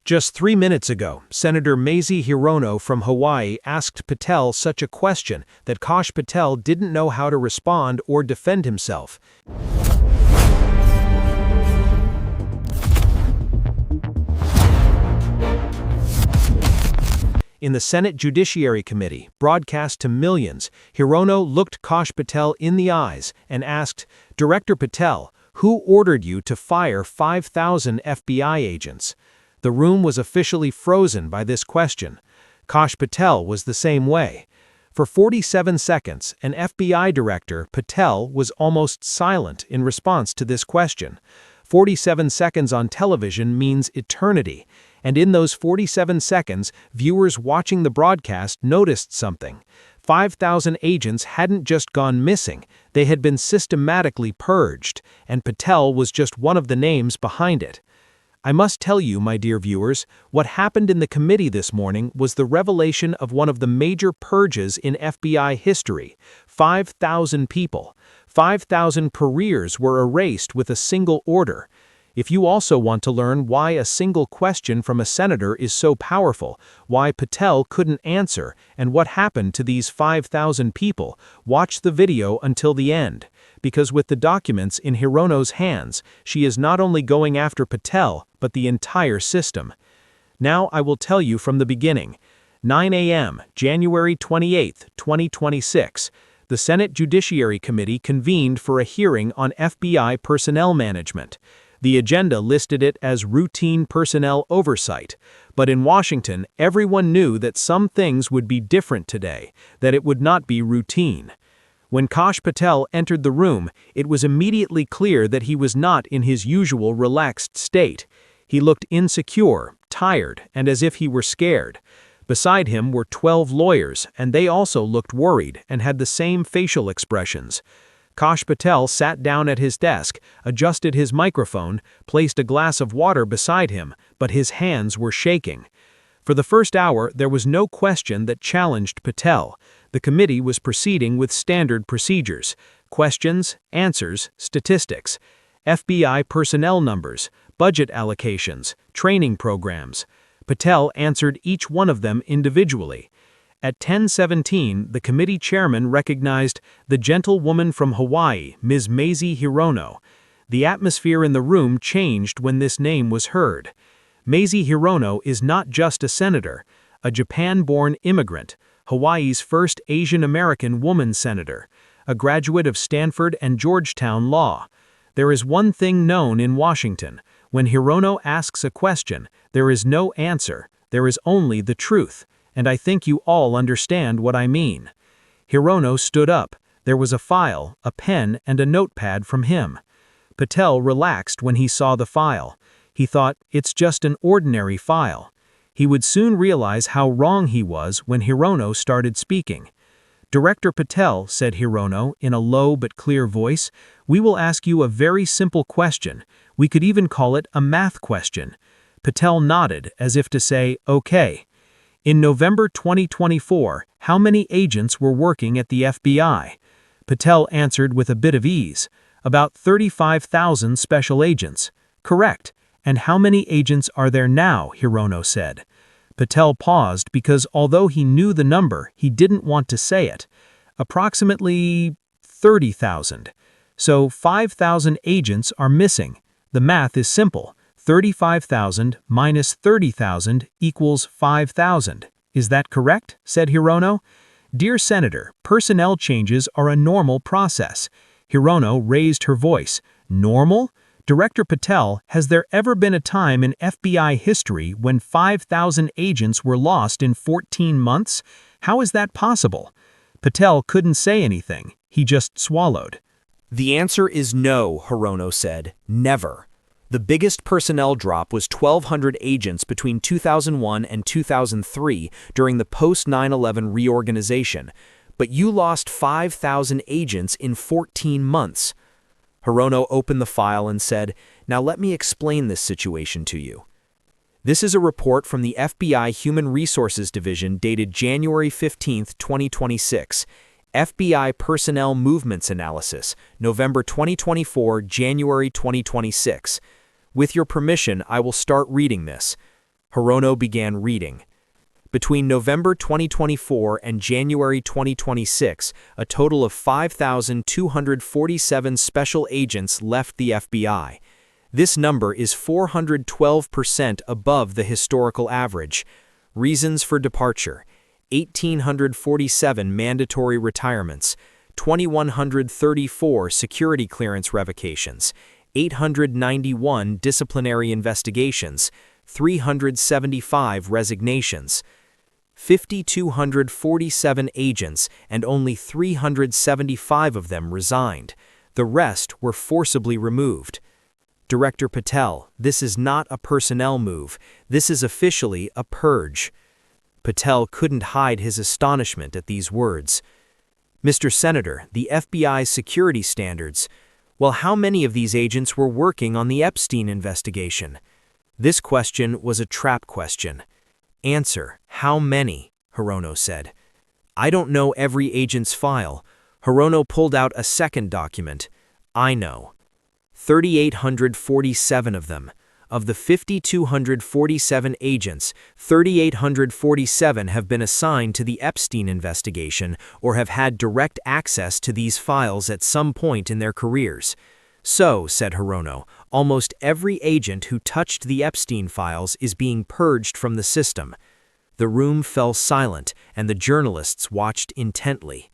Just 3 minutes ago, Senator Mazie Hirono from Hawaii asked Patel such a question that Kash Patel didn't know how to respond or defend himself. In the Senate Judiciary Committee, broadcast to millions, Hirono looked Kash Patel in the eyes and asked, "Director Patel, who ordered you to fire 5,000 FBI agents?" The room was officially frozen by this question. Kash Patel was the same way. For 47 seconds, an FBI director, Patel, was almost silent in response to this question. 47 seconds on television means eternity, and in those 47 seconds, viewers watching the broadcast noticed something. 5,000 agents hadn't just gone missing, they had been systematically purged, and Patel was just one of the names behind it. I must tell you, my dear viewers, what happened in the committee this morning was the revelation of one of the major purges in FBI history. 5,000 people. 5,000 careers were erased with a single order. If you also want to learn why a single question from a senator is so powerful, why Patel couldn't answer, and what happened to these 5,000 people, watch the video until the end. Because with the documents in Hirono's hands, she is not only going after Patel, but the entire system. Now I will tell you from the beginning. 9 a.m., January 28, 2026. The Senate Judiciary Committee convened for a hearing on FBI personnel management. The agenda listed it as routine personnel oversight, but in Washington, everyone knew that some things would be different today, that it would not be routine. When Kash Patel entered the room, it was immediately clear that he was not in his usual relaxed state. He looked insecure, tired, and as if he were scared. Beside him were 12 lawyers, and they also looked worried and had the same facial expressions. Kash Patel sat down at his desk, adjusted his microphone, placed a glass of water beside him, but his hands were shaking. For the first hour, there was no question that challenged Patel. The committee was proceeding with standard procedures: questions, answers, statistics, FBI personnel numbers, budget allocations, training programs. Patel answered each one of them individually. At 10:17, the committee chairman recognized the gentlewoman from Hawaii, Ms. Mazie Hirono. The atmosphere in the room changed when this name was heard. Mazie Hirono is not just a senator, a Japan-born immigrant, Hawaii's first Asian-American woman senator, a graduate of Stanford and Georgetown Law. There is one thing known in Washington: when Hirono asks a question, there is no answer, there is only the truth. And I think you all understand what I mean. Hirono stood up. There was a file, a pen, and a notepad from him. Patel relaxed when he saw the file. He thought, it's just an ordinary file. He would soon realize how wrong he was when Hirono started speaking. "Director Patel," said Hirono in a low but clear voice, "we will ask you a very simple question. We could even call it a math question." Patel nodded as if to say, "Okay." In November 2024, how many agents were working at the FBI? Patel answered with a bit of ease. About 35,000 special agents. Correct. And how many agents are there now? Hirono said. Patel paused because although he knew the number, he didn't want to say it. Approximately 30,000. So 5,000 agents are missing. The math is simple. 35,000 minus 30,000 equals 5,000. Is that correct? Said Hirono. Dear Senator, personnel changes are a normal process. Hirono raised her voice. Normal? Director Patel, has there ever been a time in FBI history when 5,000 agents were lost in 14 months? How is that possible? Patel couldn't say anything. He just swallowed. The answer is no, Hirono said. Never. The biggest personnel drop was 1,200 agents between 2001 and 2003 during the post-9/11 reorganization, but you lost 5,000 agents in 14 months. Hirono opened the file and said, "Now let me explain this situation to you. This is a report from the FBI Human Resources Division dated January 15, 2026. FBI Personnel Movements Analysis, November 2024, January 2026. With your permission, I will start reading this." Hirono began reading. Between November 2024 and January 2026, a total of 5,247 special agents left the FBI. This number is 412% above the historical average. Reasons for departure: 1,847 mandatory retirements, 2,134 security clearance revocations, 891 disciplinary investigations, 375 resignations. 5,247 agents and only 375 of them resigned. The rest were forcibly removed. Director Patel, this is not a personnel move. This is officially a purge. Patel couldn't hide his astonishment at these words. Mr. Senator, the FBI's security standards. Well, how many of these agents were working on the Epstein investigation? This question was a trap question. Answer: how many? Hirono said. I don't know every agent's file. Hirono pulled out a second document. I know. 3,847 of them. Of the 5,247 agents, 3,847 have been assigned to the Epstein investigation or have had direct access to these files at some point in their careers. So, said Hirono, almost every agent who touched the Epstein files is being purged from the system. The room fell silent, and the journalists watched intently.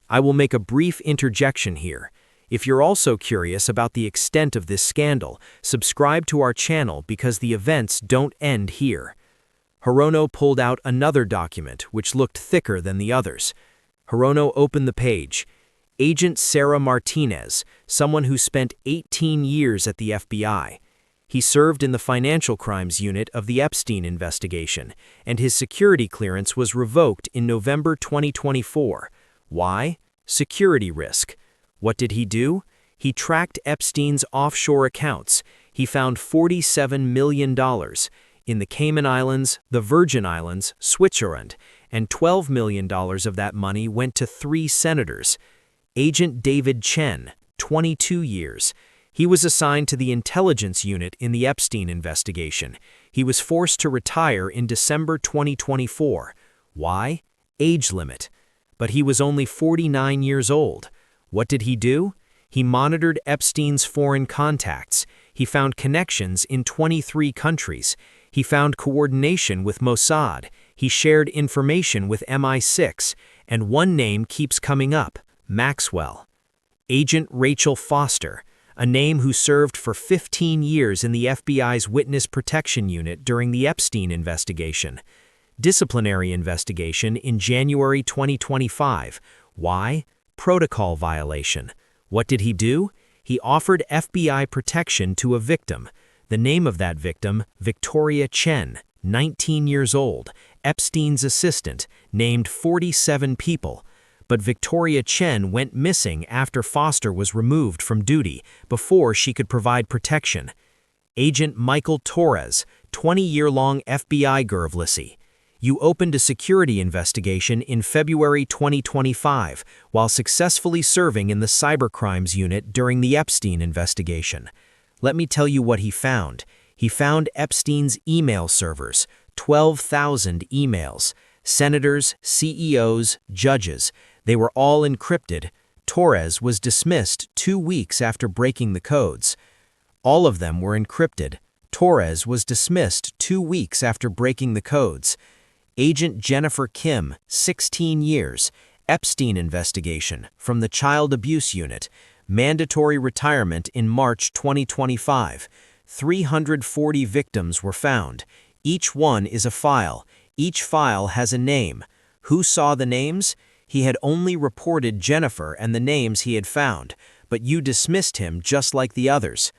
I will make a brief interjection here. If you're also curious about the extent of this scandal, subscribe to our channel because the events don't end here. Hirono pulled out another document, which looked thicker than the others. Hirono opened the page. Agent Sarah Martinez, someone who spent 18 years at the FBI. He served in the financial crimes unit of the Epstein investigation, and his security clearance was revoked in November 2024. Why? Security risk. What did he do? He tracked Epstein's offshore accounts. He found $47 million in the Cayman Islands, the Virgin Islands, Switzerland, and $12 million of that money went to 3 senators. Agent David Chen, 22 years. He was assigned to the intelligence unit in the Epstein investigation. He was forced to retire in December 2024. Why? Age limit. But he was only 49 years old. What did he do? He monitored Epstein's foreign contacts. He found connections in 23 countries. He found coordination with Mossad. He shared information with MI6. And one name keeps coming up: Maxwell. Agent Rachel Foster, a name who served for 15 years in the FBI's Witness Protection Unit during the Epstein investigation. Disciplinary investigation in January 2025. Why? Protocol violation. What did he do? He offered FBI protection to a victim. The name of that victim, Victoria Chen, 19 years old, Epstein's assistant, named 47 people. But Victoria Chen went missing after Foster was removed from duty before she could provide protection. Agent Michael Torres, 20-year-long FBI Gervlisi. You opened a security investigation in February 2025 while successfully serving in the cybercrimes unit during the Epstein investigation. Let me tell you what he found. He found Epstein's email servers, 12,000 emails. Senators, CEOs, judges. They were all encrypted. Torres was dismissed 2 weeks after breaking the codes. All of them were encrypted. Torres was dismissed 2 weeks after breaking the codes. Agent Jennifer Kim, 16 years, Epstein investigation from the Child Abuse Unit, mandatory retirement in March 2025. 340 victims were found. Each one is a file. Each file has a name. Who saw the names? He had only reported Jennifer and the names he had found, but you dismissed him just like the others.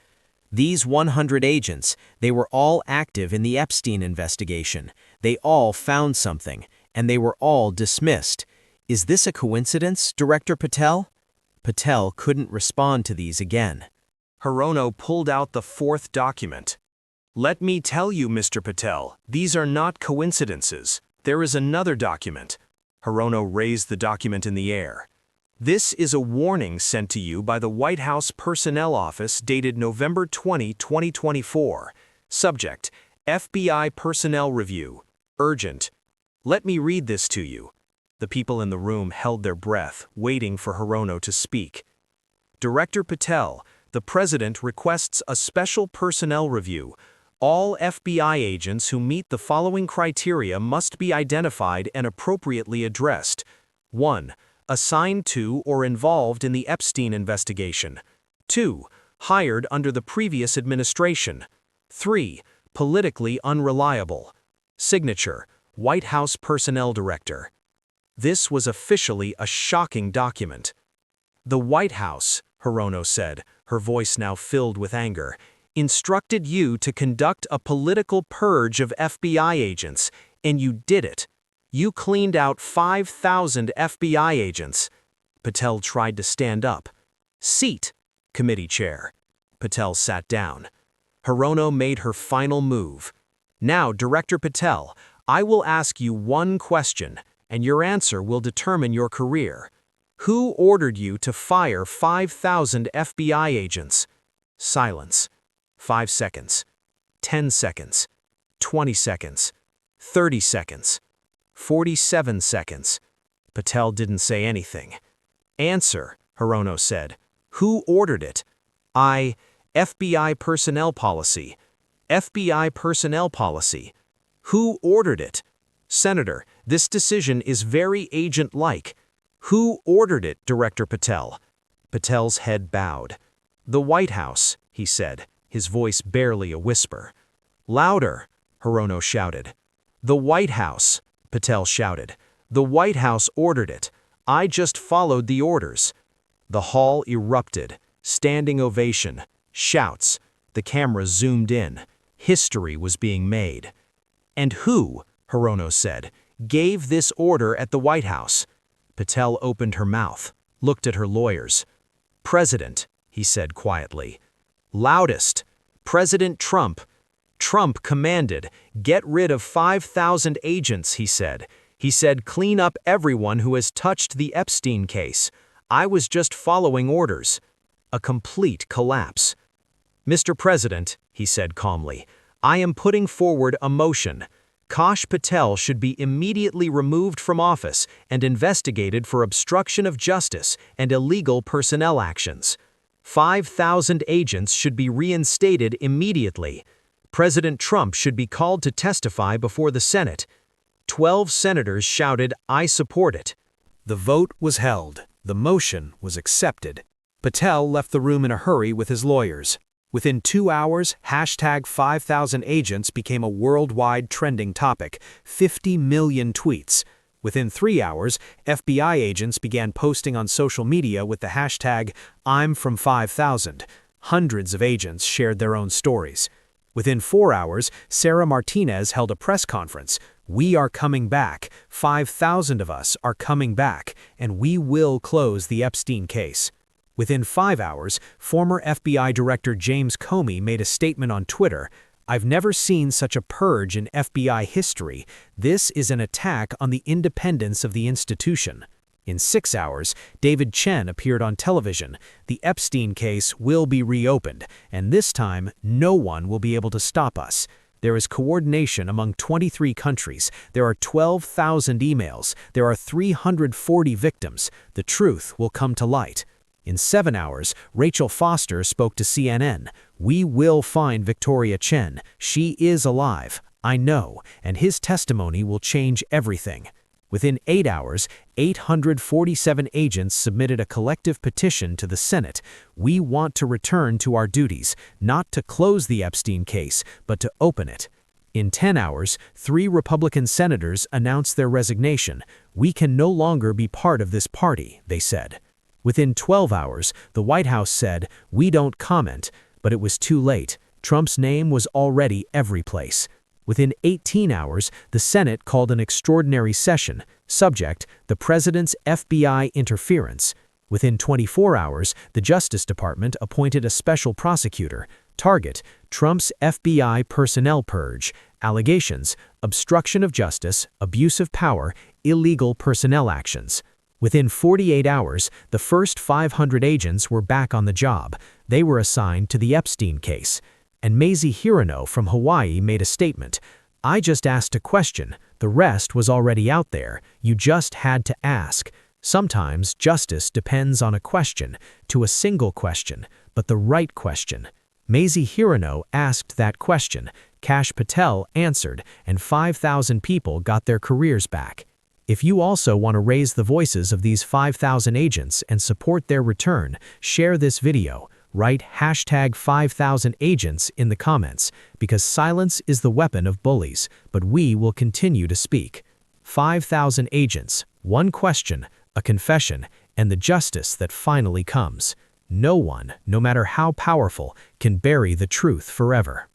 These 100 agents, they were all active in the Epstein investigation. They all found something, and they were all dismissed. Is this a coincidence, Director Patel? Patel couldn't respond to these again. Hirono pulled out the 4th document. Let me tell you, Mr. Patel, these are not coincidences. There is another document. Hirono raised the document in the air. This is a warning sent to you by the White House Personnel Office dated November 20, 2024. Subject: FBI personnel review. Urgent. Let me read this to you. The people in the room held their breath, waiting for Hirono to speak. Director Patel, the President requests a special personnel review. All FBI agents who meet the following criteria must be identified and appropriately addressed. 1. Assigned to or involved in the Epstein investigation. 2. Hired under the previous administration. 3. Politically unreliable. Signature, White House Personnel Director. This was officially a shocking document. The White House, Hirono said, her voice now filled with anger, instructed you to conduct a political purge of FBI agents, and you did it. You cleaned out 5,000 FBI agents. Patel tried to stand up. Seat, committee chair. Patel sat down. Hirono made her final move. Now, Director Patel, I will ask you one question, and your answer will determine your career. Who ordered you to fire 5,000 FBI agents? Silence. 5 seconds. 10 seconds. 20 seconds. 30 seconds. 47 seconds. Patel didn't say anything. Answer, Hirono said. Who ordered it? FBI personnel policy. FBI personnel policy. Who ordered it? Senator, this decision is very agent-like. Who ordered it, Director Patel? Patel's head bowed. The White House, he said, his voice barely a whisper. Louder, Hirono shouted. The White House, Patel shouted. The White House ordered it. I just followed the orders. The hall erupted. Standing ovation. Shouts. The camera zoomed in. History was being made. And who, Hirono said, gave this order at the White House? Patel opened her mouth, looked at her lawyers. President, he said quietly. Loudest. President Trump. Trump commanded, get rid of 5,000 agents, he said. He said, clean up everyone who has touched the Epstein case. I was just following orders. A complete collapse. Mr. President, he said calmly, I am putting forward a motion. Kash Patel should be immediately removed from office and investigated for obstruction of justice and illegal personnel actions. 5,000 agents should be reinstated immediately. President Trump should be called to testify before the Senate. 12 senators shouted, I support it. The vote was held. The motion was accepted. Patel left the room in a hurry with his lawyers. Within 2 hours, #5,000agents became a worldwide trending topic, 50 million tweets. Within 3 hours, FBI agents began posting on social media with the hashtag #I'mFrom5,000. Hundreds of agents shared their own stories. Within 4 hours, Sarah Martinez held a press conference. We are coming back. 5,000 of us are coming back, and we will close the Epstein case. Within 5 hours, former FBI Director James Comey made a statement on Twitter. I've never seen such a purge in FBI history. This is an attack on the independence of the institution. In 6 hours, David Chen appeared on television. The Epstein case will be reopened, and this time, no one will be able to stop us. There is coordination among 23 countries. There are 12,000 emails. There are 340 victims. The truth will come to light. In 7 hours, Rachel Foster spoke to CNN. We will find Victoria Chen. She is alive. I know, and his testimony will change everything. Within 8 hours, 847 agents submitted a collective petition to the Senate. We want to return to our duties, not to close the Epstein case, but to open it. In 10 hours, 3 Republican senators announced their resignation. We can no longer be part of this party, they said. Within 12 hours, the White House said, we don't comment, but it was too late. Trump's name was already every place. Within 18 hours, the Senate called an extraordinary session. Subject, the President's FBI interference. Within 24 hours, the Justice Department appointed a special prosecutor. Target, Trump's FBI personnel purge. Allegations, obstruction of justice, abuse of power, illegal personnel actions. Within 48 hours, the first 500 agents were back on the job. They were assigned to the Epstein case. And Mazie Hirono from Hawaii made a statement. "I just asked a question. The rest was already out there. You just had to ask." Sometimes justice depends on a question, to a single question, but the right question. Mazie Hirono asked that question, Kash Patel answered, and 5,000 people got their careers back. If you also want to raise the voices of these 5,000 agents and support their return, share this video. Write #5000agents in the comments, because silence is the weapon of bullies, but we will continue to speak. 5,000 agents, one question, a confession, and the justice that finally comes. No one, no matter how powerful, can bury the truth forever.